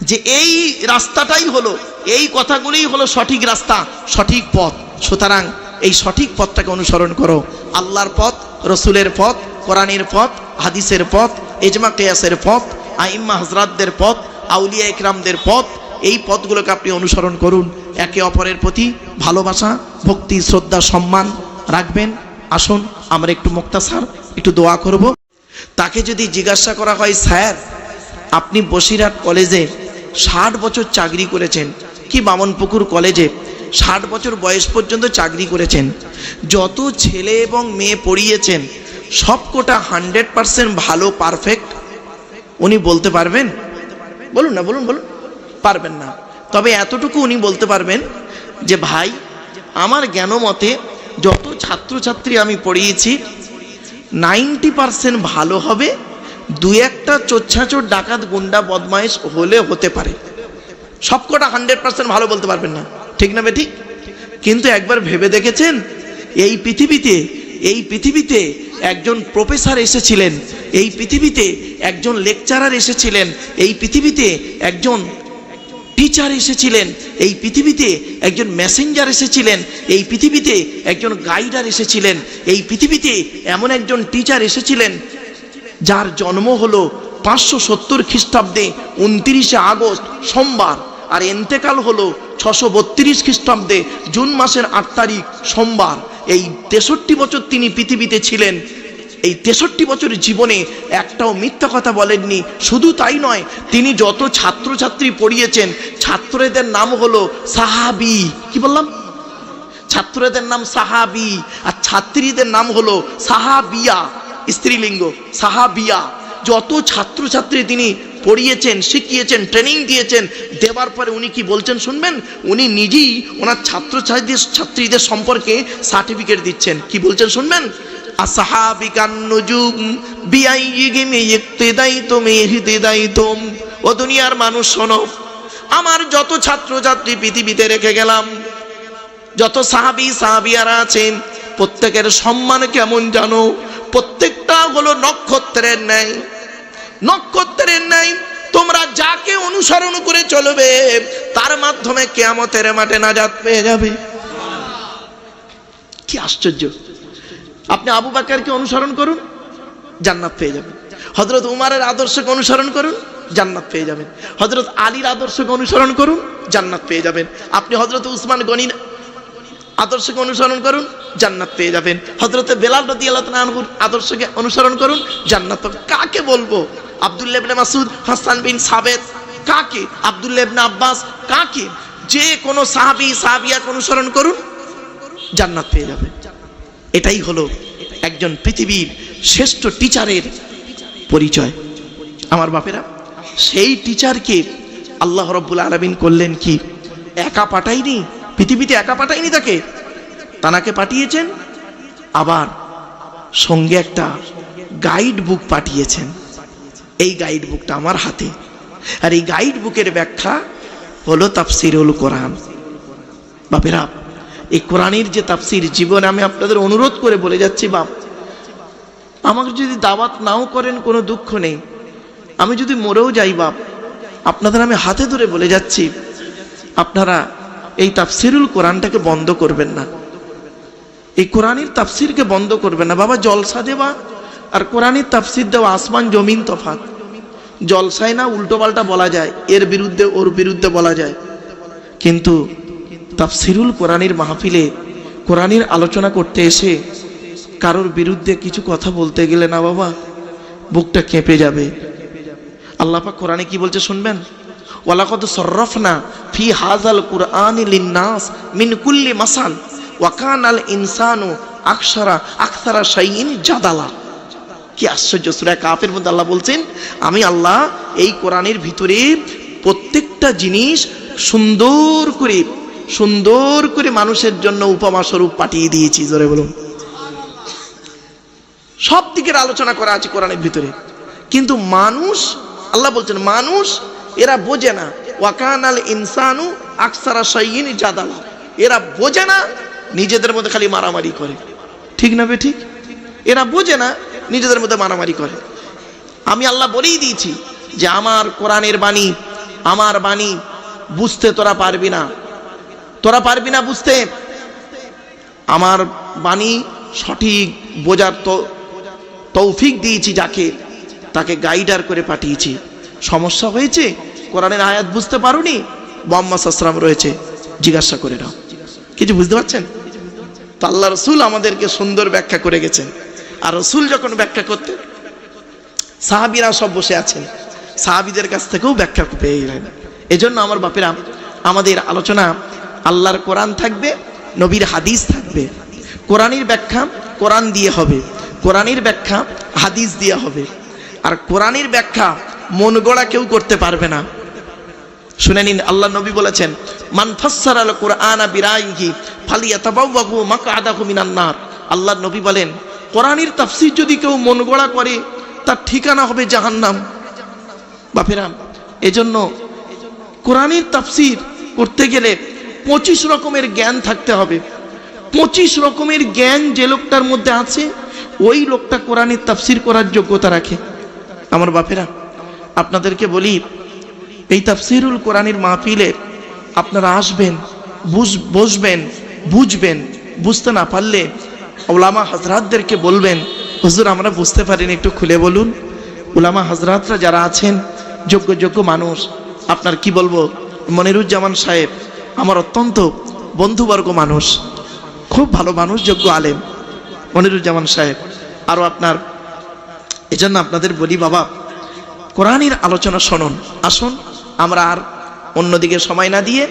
যে এই রাস্তাটাই হলো, এই কথাগুলোই হলো সঠিক রাস্তা, সঠিক পথ। সুতরাং এই সঠিক পথটাকে অনুসরণ করো। আল্লাহর পথ, রসুলের পথ, কোরআনের পথ, হাদিসের পথ, ইজমা কিয়াসের পথ, আইম্মা হযরতদের পথ, আউলিয়া ইকরামদের পথ, এই পথগুলোকে আপনি অনুসরণ করুন। একে অপরের প্রতি ভালোবাসা, ভক্তি, শ্রদ্ধা, সম্মান রাখবেন। আসুন আমরা একটু মুক্তাসার একটু দোয়া করব। তাকে যদি জিজ্ঞাসা করা হয় স্যার আপনি বসিরহাট কলেজে 60 বছর চাকরি করেছেন, কি বামনপুকুর কলেজে 60 বছর বয়স পর্যন্ত চাকরি করেছেন, যত ছেলে এবং মেয়ে পড়িয়েছেন সবকটা 100% ভালো পারফেক্ট উনি বলতে পারবেন? বলুন না, বলুন বলুন। পারবেন না। তবে এতটুকু উনি বলতে পারবেন যে ভাই আমার জ্ঞান মতে যত ছাত্রছাত্রী আমি পড়িয়েছি 90% ভালো হবে, দু একটা চোচ্ছাচোর ডাকাত গুন্ডা বদমাইশ হলে হতে পারে, সবকটা 100% ভালো বলতে পারবেন না, ঠিক না বেঠিক? কিন্তু একবার ভেবে দেখেছেন এই পৃথিবীতে একজন প্রফেসর এসেছিলেন, এই পৃথিবীতে একজন লেকচারার এসেছিলেন, এই পৃথিবীতে একজন টিচার এসেছিলেন, এই পৃথিবীতে একজন মেসেঞ্জার এসেছিলেন, এই পৃথিবীতে একজন গাইডার এসেছিলেন, এই পৃথিবীতে এমন একজন টিচার এসেছিলেন যার জন্ম হলো 570 খ্রিস্টাব্দে 29শে আগস্ট সোমবার, আর এন্তেকাল হলো 632 খ্রিস্টাব্দে জুন মাসের 8 তারিখ সোমবার। এই 63 বছর তিনি পৃথিবীতে ছিলেন, এই 63 বছরের জীবনে একটাও মিথ্যা কথা বলেননি। শুধু তাই নয়, তিনি যত ছাত্রছাত্রী পড়িয়েছেন ছাত্রদের নাম হলো সাহাবি। কি বললাম? ছাত্রদের নাম সাহাবি, আর ছাত্রীদের নাম হলো সাহাবিয়া, স্ত্রীলিঙ্গ সাহাবিয়া। যত ছাত্রছাত্রী তিনি পড়িয়েছেন, শিখিয়েছেন, ট্রেনিং দিয়েছেন, দেওয়ার পরে উনি কি বলছেন শুনবেন? উনি নিজেই ওনার ছাত্রীদের সম্পর্কে সার্টিফিকেট দিচ্ছেন। কি বলছেন শুনবেন? আসহাবিকান নুজুম বিআইয়িহিম ইক্তিদাইতুম ইহতিদাইতুম। ও দুনিয়ার মানুষ শোনো, আমার যত ছাত্রছাত্রী পৃথিবীতে রেখে গেলাম, যত সাহাবিয়ারা আছেন, প্রত্যেকের সম্মান কেমন জানো? প্রত্যেকটা হলো নক্ষত্রের ন্যায়, নক্ষত্রের ন্যায়। তোমরা যাকে অনুসরণ করে চলবে তার মাধ্যমে কিয়ামতের মাঠে নাজাত পেয়ে যাবে। কি আশ্চর্য! আপনি আবু বকরকে অনুসরণ করুন, জান্নাত পেয়ে যাবেন। হযরত উমরের আদর্শকে অনুসরণ করুন, জান্নাত পেয়ে যাবেন। হযরত আলীর আদর্শকে অনুসরণ করুন, জান্নাত পেয়ে যাবেন। আপনি হযরত উসমান গনির আদর্শকে অনুসরণ করুন, জান্নাত পেয়ে যাবেন। হযরত বেলাল রাদিয়াল্লাহু তাআলা আনহুর আদর্শকে অনুসরণ করুন, জান্নাত পাবেন। কাকে বলবো? আব্দুল্লাহ ইবনে মাসউদ, হাসান বিন সাবেত, কাকে? আব্দুল্লাহ ইবনে আব্বাস, কাকে? যে কোনো সাহাবিয়াকে অনুসরণ করুন, জান্নাত পেয়ে যাবেন। এটাই হলো একজন পৃথিবীর শ্রেষ্ঠ টিচারের পরিচয়। আমার বাপেরা, সেই টিচারকে আল্লাহ রাব্বুল আলামিন করলেন কি? একা পাঠায়নি, পৃথিবীতে একা পাঠায়নি তাকে, তানাকে পাঠিয়েছেন, আবার সঙ্গে একটা গাইড বুক পাঠিয়েছেন। এই গাইড বুকটা আমার হাতে, আর এই গাইড বুকের ব্যাখ্যা হলো তাফসিরুল কোরআন। বাপেরা, এই কোরআনের যে তাফসির, জীবনে আমি আপনাদের অনুরোধ করে বলে যাচ্ছি, বাপ আমাকে যদি দাওয়াত নাও করেন কোনো দুঃখ নেই, আমি যদি মরেও যাই বাপ, আপনাদের আমি হাতে ধরে বলে যাচ্ছি, আপনারা এই তাফসিরুল কোরআনটাকে বন্ধ করবেন না, এই কোরআনের তাফসিরকে বন্ধ করবেন না। বাবা, জলসা দেওয়া আর কোরআনের তাফসির দেওয়া আসমান জমিন তফাৎ। জলসায় না উল্টো পাল্টা বলা যায়, এর বিরুদ্ধে ওর বিরুদ্ধে বলা যায়, কিন্তু তাফসিরুল কোরআনের মাহফিলে কোরআনের আলোচনা করতে এসে কারোর বিরুদ্ধে কিছু কথা বলতে গেলে না বাবা, বুকটা কেঁপে যাবে। আল্লাহ পাক কোরআনে কি বলছে শুনবেন? ওয়ালাকাদ সাররাফনা ফি হাযাল কুরআনি লিন-নাস মিন কুল্লি মাসাল ওয়া কানাল ইনসানু আকসারা শাইইন জাদালা। কি আশ্চর্য! সূরা কাফের মধ্যে আল্লাহ বলছেন, আমি আল্লাহ এই কোরআনের ভিতরে প্রত্যেকটা জিনিস সুন্দর করে মানুষের জন্য উপমা স্বরূপ পাঠিয়ে দিয়েছি। জোরে বলুন। সব দিকের আলোচনা করা আছে কোরআনের ভিতরে, কিন্তু মানুষ, আল্লাহ বলছেন মানুষ এরা বোঝে না। ওয়াকানাল ইনসানু আকসারা শাইইন জাদালা। এরা বোঝে না, নিজেদের মধ্যে খালি মারামারি করে। ঠিক না বে ঠিক? এরা বোঝে না, নিজেদের মধ্যে মারামারি করে। আমি আল্লাহ বলেই দিয়েছি যে আমার কোরআনের বাণী, আমার বাণী বুঝতে তোরা পারবি না বুঝতে। আমার বাণী সঠিক বোঝার তৌফিক দিয়েছি যাকে, তাকে গাইডার করে পাঠিয়েছি। সমস্যা হয়েছে, কোরআনের আয়াত বুঝতে পারোনি, মুহাম্মদ সাল্লাল্লাহু আলাইহি ওয়াসাল্লাম রয়েছে, জিজ্ঞাসা করে নাও। কিছু বুঝতে পারছেন তো? আল্লাহ রসুল আমাদেরকে সুন্দর ব্যাখ্যা করে গেছেন। আর রসুল যখন ব্যাখ্যা করতে, সাহাবীরা সব বসে আছেন, সাহাবীদের কাছ থেকেও ব্যাখ্যা পেয়ে গেলেন। এজন্য আমার বাপেরা, আমাদের আলোচনা আল্লাহর কোরআন থাকবে, নবীর হাদিস থাকবে। কোরআনের ব্যাখ্যা কোরআন দিয়ে হবে, কোরআনের ব্যাখ্যা হাদিস দিয়ে হবে। আর কোরআনের ব্যাখ্যা মন গড়া কেউ করতে পারবে না। শুনে নিন, আল্লাহ নবী বলেছেন, মান ফাসসারাল কুরআনা বিরাইহি ফালিয়াতাবাওয়াহু মাকআদাহু মিনান নার। আল্লাহ নবী বলেন, কোরআনের তাফসীর যদি কেউ মন গড়া করে তার ঠিকানা হবে জাহান্নাম। বাপেরা, এজন্য কোরআনের তাফসীর করতে গেলে 25 রকমের জ্ঞান থাকতে হবে। 25 রকমের জ্ঞান যে লোকটার মধ্যে আছে ওই লোকটা কোরআনের তাফসীর করার যোগ্যতা রাখে। আমার বাপেরা, আপনাদেরকে বলি, এই তাফসীরুল কোরআনের মাহফিলে আপনারা আসবেন, বসবেন, বুঝবেন। বুঝতে না পারলে উলামা হযরতদেরকে বলবেন, হুজুর আমরা বুঝতে পারিনি, একটু খুলে বলুন। উলামা হযরতরা যারা আছেন যোগ্য মানুষ, আপনার কি বলবো, মনিরুজ্জামান সাহেব আমার অত্যন্ত বন্ধুবর্গ মানুষ, খুব ভালো মানুষ, যোগ্য আলেম মনিরুজ্জামান সাহেব। আরও আপনার, এজন্য আপনাদের বলি বাবা, কোরআনের আলোচনা শুনুন। আসুন আমরা আর অন্যদিকে সময় না দিয়ে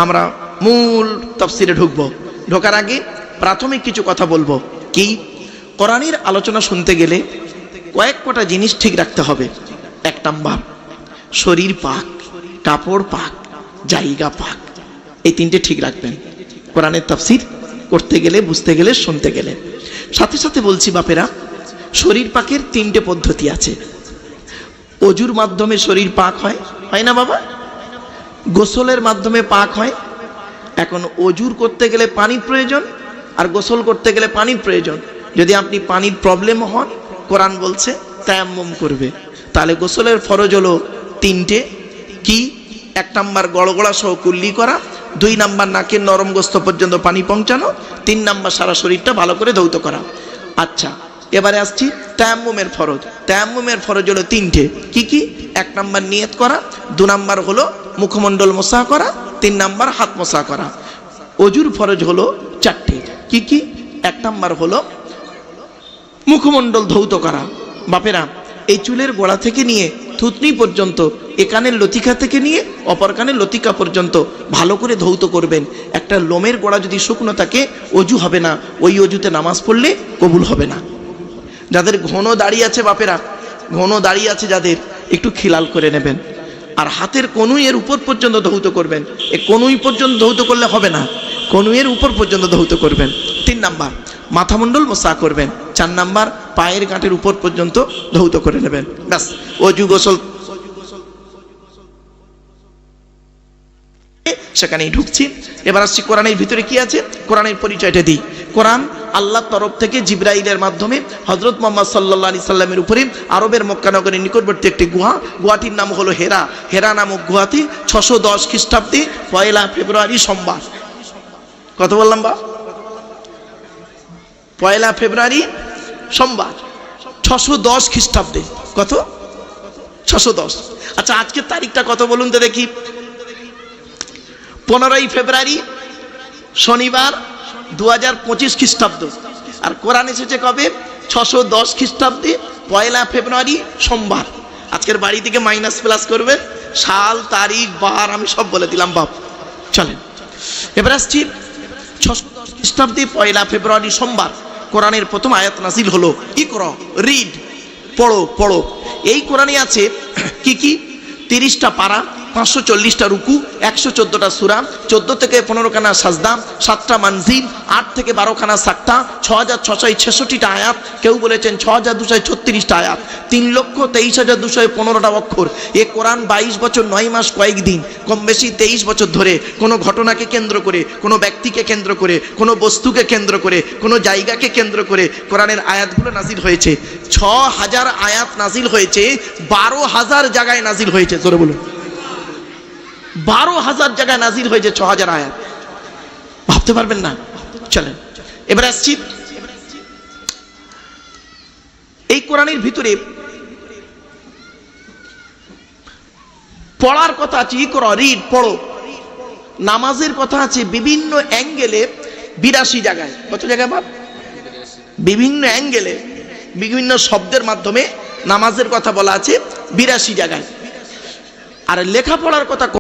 আমরা মূল তাফসীরে ঢুকবো। ঢোকার আগে প্রাথমিক কিছু কথা বলবো। কি, কোরআনের আলোচনা শুনতে গেলে কয়েকটা জিনিস ঠিক রাখতে হবে। 1 নাম্বার, শরীর পাক, কাপড় পাক, জায়গা পাক, এই 3টে ঠিক রাখবেন কোরআনের তাফসীর করতে গেলে, বুঝতে গেলে, শুনতে গেলে। সাথে সাথে বলছি বাপেরা, শরীর পাকের 3টে পদ্ধতি আছে। অজুর মাধ্যমে শরীর পাক হয় না বাবা? গোসলের মাধ্যমে পাক হয়। এখন অজুর করতে গেলে পানির প্রয়োজন, আর গোসল করতে গেলে পানির প্রয়োজন। যদি আপনি পানির প্রবলেম হন, কোরআন বলছে তায়াম্মুম করবে। তাহলে গোসলের ফরজ হলো 3টে। কি? 1 নাম্বার গড়গড়া সহ কুল্লি করা, 2 নাম্বার নাকের নরম গোস্ত পর্যন্ত পানি পৌঁছানো, 3 নাম্বার সারা শরীরটা ভালো করে ধৌত করা। আচ্ছা, এবারে আসছি তায়াম্মুমের ফরজ। তায়াম্মুমের ফরজ হলো 3টে। কি? 1 নাম্বার নিয়ত করা, 2 নাম্বার হলো মুখমণ্ডল মোসা করা, 3 নাম্বার হাত মোসা করা। অজুর ফরজ হলো 4টে। কি? 1 নাম্বার হলো মুখমণ্ডল ধৌত করা। বাপেরা, এই চুলের গোড়া থেকে নিয়ে থুতনি পর্যন্ত, এ কানের লতিকা থেকে নিয়ে অপর কানের লতিকা পর্যন্ত ভালো করে ধৌত করবেন। একটা লোমের গোড়া যদি শুকনো থাকে অজু হবে না, ওই অজুতে নামাজ পড়লে কবুল হবে না। যাদের ঘন দাড়ি আছে বাপেরা, ঘন দাড়ি আছে যাদের, একটু খেয়াল করে নেবেন। আর হাতের কনুইয়ের উপর পর্যন্ত ধৌত করবেন। এ কনুই পর্যন্ত ধৌত করলে হবে না, কনুইয়ের উপর পর্যন্ত ধৌত করবেন। 3 নাম্বার মাথামণ্ডল মোসা করবেন। 4 নাম্বার পায়ের গাঁটের উপর পর্যন্ত ধৌত করে নেবেন। ব্যাস, অজু গোসল সেখানেই ঢুকছি। এবার আসছি কোরআনের ভিতরে কি আছে, কোরআনের পরিচয়টা দিই। কোরআন আল্লাহর তরফ থেকে জিবরাইলের মাধ্যমে হযরত মুহাম্মদ সাল্লাল্লাহু আলাইহি সাল্লামের উপরে আরবের মক্কা নগরের নিকটবর্তী একটি গুহাটির নাম হলো হেরা। হেরা নামক গুহাতে 610 খ্রিস্টাব্দে 1 ফেব্রুয়ারি সোমবার, কত বললাম বা? 1 ফেব্রুয়ারি সোমবার 610 খ্রিস্টাব্দে। কত? 610। আচ্ছা, আজকের তারিখটা কত বলুন তো দেখি? 15 ফেব্রুয়ারি শনিবার 2025 খ্রিস্টাব্দ। আর কোরআন এসেছে কবে? 610 খ্রিস্টাব্দে 1 ফেব্রুয়ারি সোমবার। আজকের বাড়ি থেকে মাইনাস প্লাস করবেন, সাল, তারিখ, বার আমি সব বলে দিলাম বাপ। চলেন এবার আসছি 610 খ্রিস্টাব্দে 1 ফেব্রুয়ারি সোমবার কোরআনের প্রথম আয়াত নাজিল হলো। ইকরা, রিড, পড়ো। এই কোরআনে আছে কি 30টা পারা, 540টা রুকু, 114টা সূরা, 14 থেকে 15 খানা সাজদা, 7টা মানজিল, 8 থেকে 12 খানা সাক্তা, 6666টা আয়াত, কেউ বলেছেন 6236টা আয়াত, 3,23,215টা অক্ষর। এ কোরআন 22 বছর 9 মাস কয়েকদিন, কম বেশি 23 বছর ধরে কোনো ঘটনাকে কেন্দ্র করে, কোনো ব্যক্তিকে কেন্দ্র করে, কোনো বস্তুকে কেন্দ্র করে, কোনো জায়গাকে কেন্দ্র করে কোরআনের আয়াতগুলো নাজিল হয়েছে। 6000 আয়াত নাজিল হয়েছে, 12,000 জায়গায় নাজিল হয়েছে। জোরে বলুন, 12,000 জায়গায় নাজিল হয়েছে 6000 আয়াত। ভাবতে পারবেন না? চলেন এবার আসছি, এই কোরআনের ভিতরে পড়ার কথা আছে, ইকরা, রিড, পড়ো। নামাজের কথা আছে বিভিন্ন অ্যাঙ্গেলে 82 জায়গায়। কত জায়গায় বাপ? বিভিন্ন অ্যাঙ্গেলে বিভিন্ন শব্দের মাধ্যমে নামাজের কথা বলা আছে 82 জায়গায়। আর লেখাপড়ার কথা